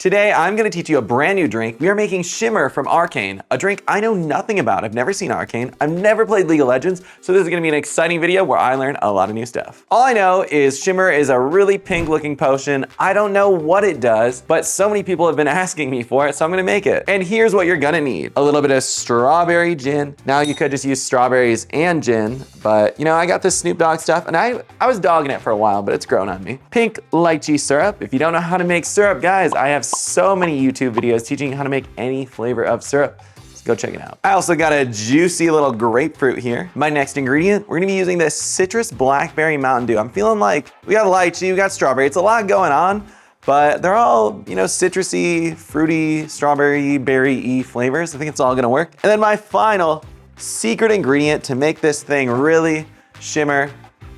Today, I'm gonna teach you a brand new drink. We are making Shimmer from Arcane, a drink I know nothing about. I've never seen Arcane. I've never played League of Legends, so this is gonna be an exciting video where I learn a lot of new stuff. All I know is Shimmer is a really pink looking potion. I don't know what it does, but so many people have been asking me for it, so I'm gonna make it. And here's what you're gonna need. A little bit of strawberry gin. Now you could just use strawberries and gin, but you know, I got this Snoop Dogg stuff and I was dogging it for a while, but it's grown on me. Pink lychee syrup. If you don't know how to make syrup, guys, I have so many YouTube videos teaching you how to make any flavor of syrup. So go check it out. I also got a juicy little grapefruit here. My next ingredient, we're gonna be using this citrus blackberry Mountain Dew. I'm feeling like we got lychee, we got strawberry. It's a lot going on, but they're all, you know, citrusy, fruity, strawberry, berry-y flavors. I think it's all gonna work. And then my final secret ingredient to make this thing really shimmer,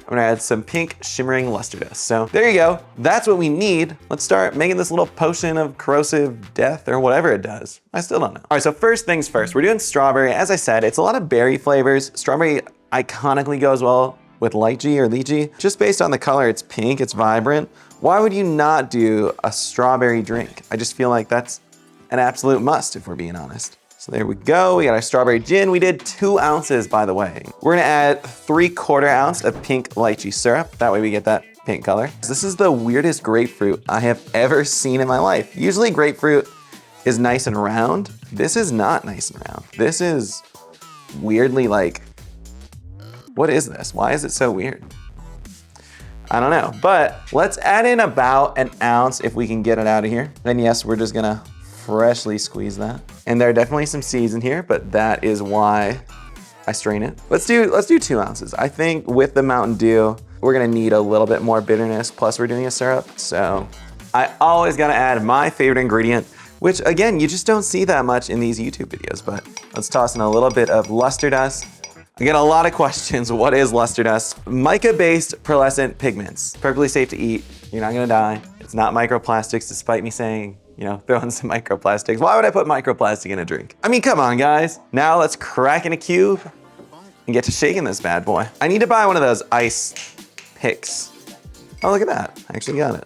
I'm gonna add some pink shimmering luster dust. So there you go, that's what we need. Let's start making this little potion of corrosive death or whatever it does. I still don't know. All right, so first things first, we're doing strawberry. As I said, it's a lot of berry flavors. Strawberry iconically goes well with lychee or lychee. Just based on the color, it's pink, it's vibrant. Why would you not do a strawberry drink? I just feel like that's an absolute must if we're being honest. So there we go, we got our strawberry gin. We did 2 ounces, by the way. We're gonna add 3/4 ounce of pink lychee syrup. That way we get that pink color. This is the weirdest grapefruit I have ever seen in my life. Usually grapefruit is nice and round. This is not nice and round. This is weirdly like, what is this? Why is it so weird? I don't know, but let's add in about 1 ounce if we can get it out of here. Then yes, we're just gonna freshly squeeze that. And there are definitely some seeds in here, but that is why I strain it. Let's do 2 ounces. I think with the Mountain Dew, we're gonna need a little bit more bitterness, plus we're doing a syrup. So I always gotta add my favorite ingredient, which again, you just don't see that much in these YouTube videos, but let's toss in a little bit of luster dust. I get a lot of questions, what is luster dust? Mica-based pearlescent pigments, perfectly safe to eat. You're not gonna die. It's not microplastics, despite me saying, you know, throw in some microplastics. Why would I put microplastic in a drink? I mean, come on, guys. Now let's crack in a cube and get to shaking this bad boy. I need to buy one of those ice picks. Oh, look at that. I actually got it.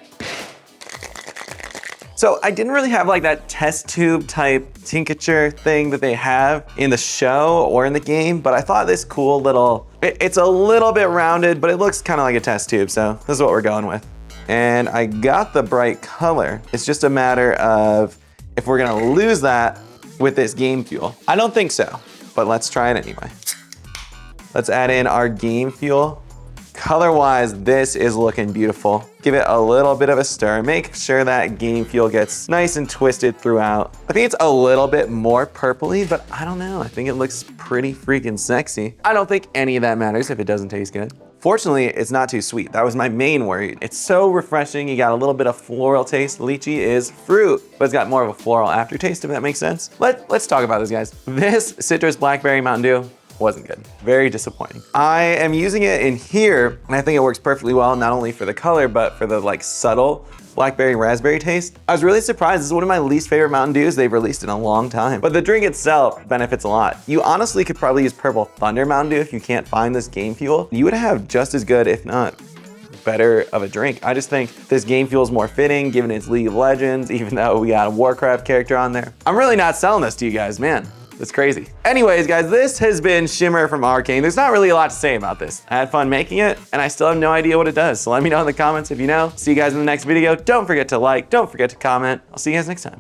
So I didn't really have like that test tube type tincture thing that they have in the show or in the game, but I thought this cool little, it's a little bit rounded, but it looks kind of like a test tube. So this is what we're going with. And I got the bright color. It's just a matter of if we're gonna lose that with this game fuel. I don't think so, but let's try it anyway. Let's add in our game fuel. Color-wise, this is looking beautiful. Give it a little bit of a stir. Make sure that game fuel gets nice and twisted throughout. I think it's a little bit more purpley, but I don't know. I think it looks pretty freaking sexy. I don't think any of that matters if it doesn't taste good. Fortunately, it's not too sweet. That was my main worry. It's so refreshing. You got a little bit of floral taste. Lychee is fruit, but it's got more of a floral aftertaste, if that makes sense. Let's talk about this, guys. This citrus blackberry Mountain Dew wasn't good. Very disappointing. I am using it in here, and I think it works perfectly well, not only for the color, but for the like subtle blackberry raspberry taste. I was really surprised. This is one of my least favorite Mountain Dews they've released in a long time. But the drink itself benefits a lot. You honestly could probably use Purple Thunder Mountain Dew if you can't find this game fuel. You would have just as good, if not better of a drink. I just think this game fuel is more fitting given it's League of Legends, even though we got a Warcraft character on there. I'm really not selling this to you guys, man. It's crazy. Anyways, guys, this has been Shimmer from Arcane. There's not really a lot to say about this. I had fun making it, and I still have no idea what it does. So let me know in the comments if you know. See you guys in the next video. Don't forget to like, don't forget to comment. I'll see you guys next time.